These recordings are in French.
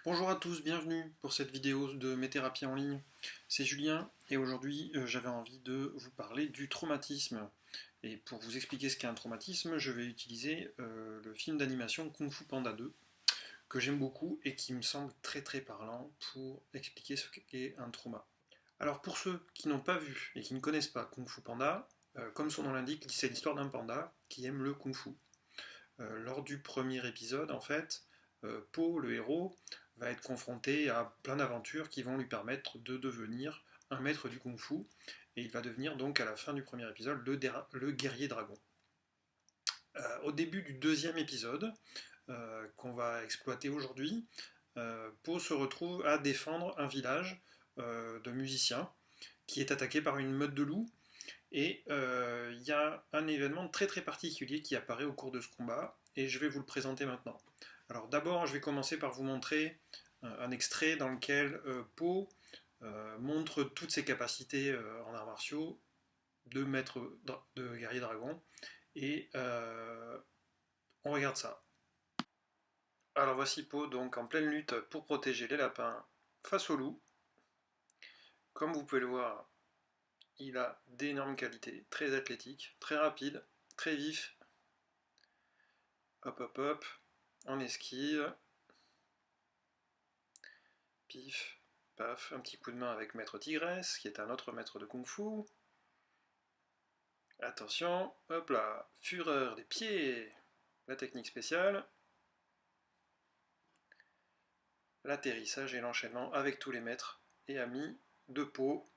Bonjour à tous, bienvenue pour cette vidéo de mes thérapies en ligne. C'est Julien et aujourd'hui j'avais envie de vous parler du traumatisme. Et pour vous expliquer ce qu'est un traumatisme, je vais utiliser le film d'animation Kung Fu Panda 2 que j'aime beaucoup et qui me semble très parlant pour expliquer ce qu'est un trauma. Alors pour ceux qui n'ont pas vu et qui ne connaissent pas Kung Fu Panda, comme son nom l'indique, c'est l'histoire d'un panda qui aime le Kung Fu. Lors du premier épisode, en fait, Po, le héros, va être confronté à plein d'aventures qui vont lui permettre de devenir un maître du kung-fu, et il va devenir donc à la fin du premier épisode le guerrier dragon. Au début du deuxième épisode, qu'on va exploiter aujourd'hui, Po se retrouve à défendre un village de musiciens qui est attaqué par une meute de loups, et il y a un événement très particulier qui apparaît au cours de ce combat, et je vais vous le présenter maintenant. Alors d'abord, je vais commencer par vous montrer un extrait dans lequel Po montre toutes ses capacités en arts martiaux de maître de guerrier dragon, et on regarde ça. Alors voici Po donc en pleine lutte pour protéger les lapins face aux loups. Comme vous pouvez le voir, il a d'énormes qualités, très athlétique, très rapide, très vif. Hop, on esquive. Pif, paf, un petit coup de main avec Maître Tigresse, qui est un autre maître de Kung Fu. Attention, hop là, fureur des pieds. La technique spéciale. L'atterrissage et l'enchaînement avec tous les maîtres et amis de Po.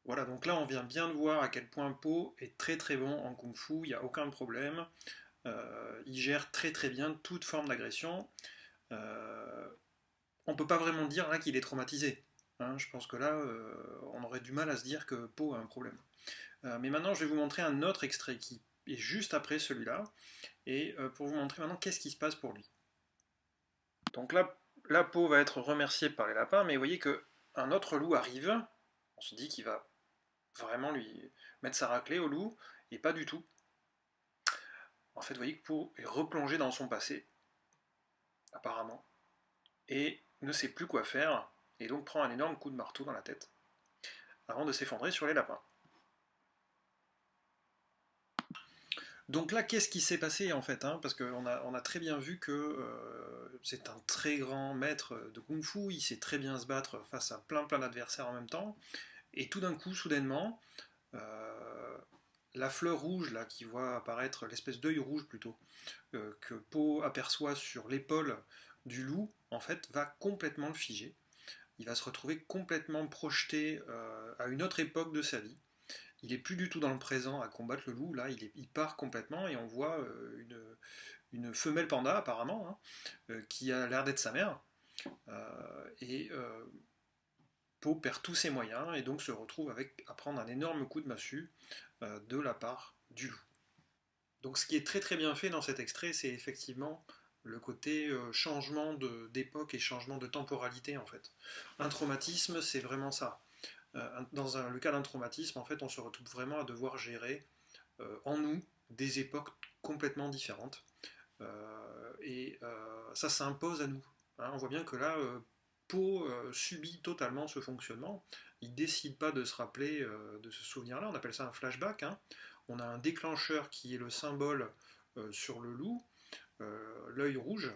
Voilà, donc là on vient bien de voir à quel point Po est très bon en Kung Fu, il n'y a aucun problème. Il gère très bien toute forme d'agression. On ne peut pas vraiment dire là qu'il est traumatisé. Hein, je pense que là, on aurait du mal à se dire que Po a un problème. Mais maintenant, je vais vous montrer un autre extrait qui est juste après celui-là, et pour vous montrer maintenant qu'est-ce qui se passe pour lui. Donc là, la Po va être remerciée par les lapins, mais vous voyez qu'un autre loup arrive. On se dit qu'il va vraiment lui mettre sa raclée au loup, et pas du tout. En fait, vous voyez que Po est replongé dans son passé, apparemment, et ne sait plus quoi faire, et donc prend un énorme coup de marteau dans la tête, avant de s'effondrer sur les lapins. Donc là, qu'est-ce qui s'est passé en fait, hein, parce qu'on a très bien vu que c'est un très grand maître de Kung-Fu, il sait très bien se battre face à plein d'adversaires en même temps, et tout d'un coup, soudainement, la fleur rouge là qui voit apparaître, l'espèce d'œil rouge plutôt, que Po aperçoit sur l'épaule du loup, en fait, va complètement le figer. Il va se retrouver complètement projeté à une autre époque de sa vie. Il est plus du tout dans le présent à combattre le loup, là il part complètement, et on voit une femelle panda apparemment, hein, qui a l'air d'être sa mère, et Po perd tous ses moyens et donc se retrouve à prendre un énorme coup de massue de la part du loup. Donc ce qui est très bien fait dans cet extrait, c'est effectivement le côté changement d'époque et changement de temporalité en fait. Un traumatisme, c'est vraiment ça. Dans le cas d'un traumatisme, en fait, on se retrouve vraiment à devoir gérer en nous des époques complètement différentes. Ça s'impose à nous. Hein, on voit bien que là, Po subit totalement ce fonctionnement. Il ne décide pas de se rappeler de ce souvenir-là. On appelle ça un flashback. Hein. On a un déclencheur qui est le symbole sur le loup, l'œil rouge,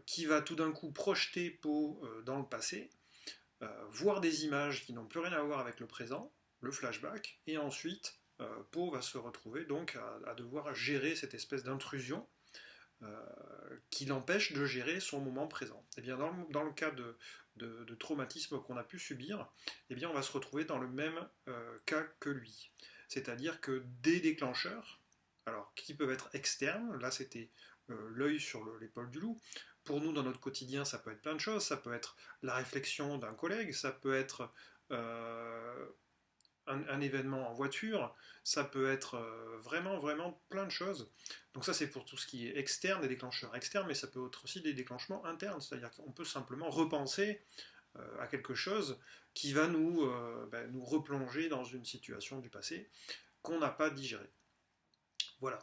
qui va tout d'un coup projeter Po dans le passé, voir des images qui n'ont plus rien à voir avec le présent, le flashback, et ensuite Po va se retrouver donc à devoir gérer cette espèce d'intrusion qui l'empêche de gérer son moment présent. Et bien dans le cas de traumatisme qu'on a pu subir, eh bien on va se retrouver dans le même cas que lui. C'est-à-dire que des déclencheurs, alors qui peuvent être externes, là c'était l'œil sur l'épaule du loup. Pour nous, dans notre quotidien, ça peut être plein de choses. Ça peut être la réflexion d'un collègue, ça peut être un événement en voiture, ça peut être vraiment plein de choses. Donc ça, c'est pour tout ce qui est externe, des déclencheurs externes, mais ça peut être aussi des déclenchements internes. C'est-à-dire qu'on peut simplement repenser à quelque chose qui va nous replonger dans une situation du passé qu'on n'a pas digérée. Voilà.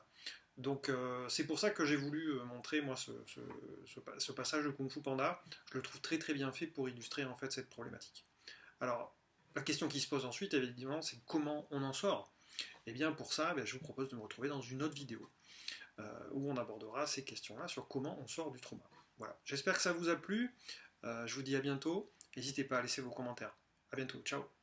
Donc c'est pour ça que j'ai voulu montrer moi ce passage de Kung Fu Panda. Je le trouve très très bien fait pour illustrer en fait cette problématique. Alors la question qui se pose ensuite évidemment c'est comment on en sort. Et bien pour ça je vous propose de me retrouver dans une autre vidéo où on abordera ces questions-là sur comment on sort du trauma. Voilà, j'espère que ça vous a plu. Je vous dis à bientôt. N'hésitez pas à laisser vos commentaires. À bientôt, ciao.